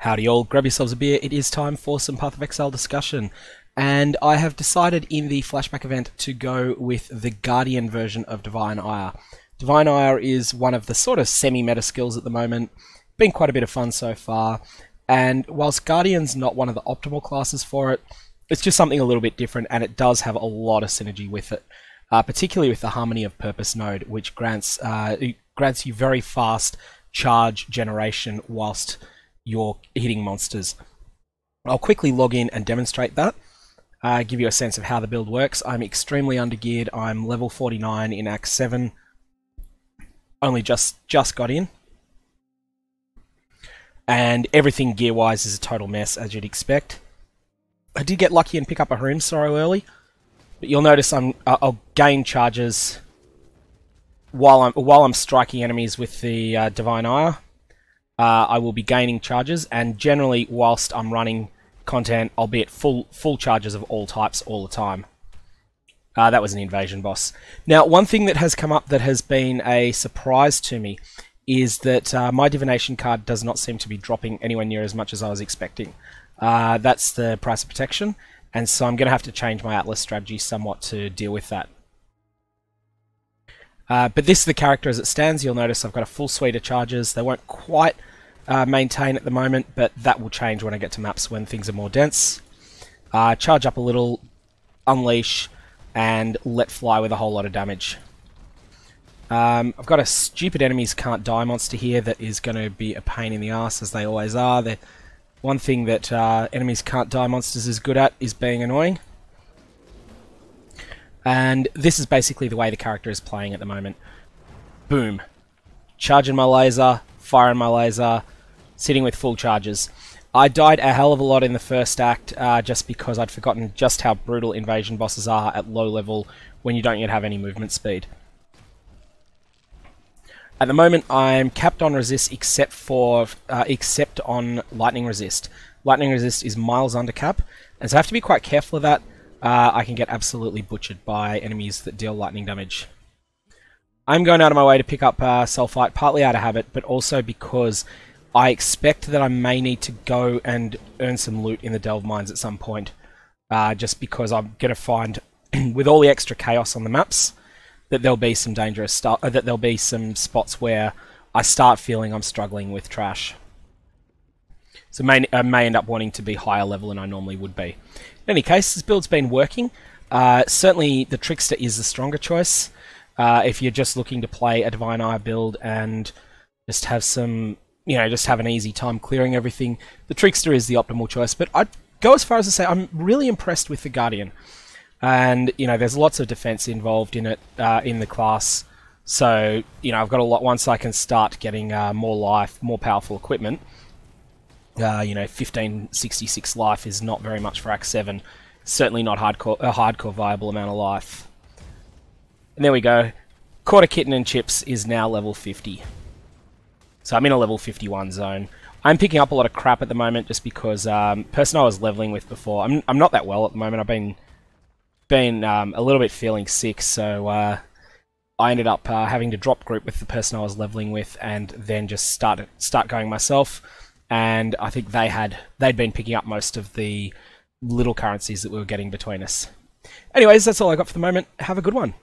Howdy all, grab yourselves a beer, it is time for some Path of Exile discussion. And I have decided in the Flashback event to go with the Guardian version of Divine Ire. Divine Ire is one of the sort of semi-meta skills at the moment, been quite a bit of fun so far, and whilst Guardian's not one of the optimal classes for it, it's just something a little bit different and it does have a lot of synergy with it, particularly with the Harmony of Purpose node, which grants you very fast charge generation whilst you're hitting monsters. I'll quickly log in and demonstrate that, give you a sense of how the build works. I'm extremely undergeared. I'm level 49 in Act 7, only just got in, and everything gear-wise is a total mess, as you'd expect. I did get lucky and pick up a Hroom Sorrow early, but you'll notice I'll gain charges while I'm striking enemies with the Divine Ire. I will be gaining charges, and generally, whilst I'm running content, I'll be at full charges of all types all the time. That was an invasion boss. Now, one thing that has come up that has been a surprise to me is that my divination card does not seem to be dropping anywhere near as much as I was expecting. That's the price of protection, and so I'm going to have to change my Atlas strategy somewhat to deal with that. But this is the character as it stands. You'll notice I've got a full suite of charges. They won't quite maintain at the moment, but that will change when I get to maps when things are more dense. Charge up a little, unleash, and let fly with a whole lot of damage. I've got a stupid enemies can't die monster here that is going to be a pain in the ass, as they always are. One thing that enemies can't die monsters is good at is being annoying. And this is basically the way the character is playing at the moment. Boom. Charging my laser, firing my laser, sitting with full charges. I died a hell of a lot in the first act just because I'd forgotten just how brutal invasion bosses are at low level when you don't yet have any movement speed. At the moment I'm capped on resist except on lightning resist. Lightning resist is miles under cap, and so I have to be quite careful of that. I can get absolutely butchered by enemies that deal lightning damage. I'm going out of my way to pick up Sulfite, partly out of habit, but also because I expect that I may need to go and earn some loot in the Delve Mines at some point, just because I'm going to find, with all the extra chaos on the maps, that there'll be some dangerous stuff, that there'll be some spots where I start feeling I'm struggling with trash. So I may end up wanting to be higher level than I normally would be. In any case, this build's been working. Certainly the Trickster is the stronger choice. If you're just looking to play a Divine Ire build and just have some, just have an easy time clearing everything, the Trickster is the optimal choice. But I'd go as far as to say I'm really impressed with the Guardian. And, there's lots of defense involved in it, in the class. So, I've got a lot, once I can start getting more life, more powerful equipment, 1566 life is not very much for Act 7. Certainly not a hardcore viable amount of life. And there we go. Quarter Kitten and Chips is now level 50. So I'm in a level 51 zone. I'm picking up a lot of crap at the moment just because person I was leveling with before, I'm not that well at the moment. I've been a little bit feeling sick, so I ended up having to drop group with the person I was leveling with and then just start going myself. And I think they'd been picking up most of the little currencies that we were getting between us. Anyways, that's all I got for the moment. Have a good one.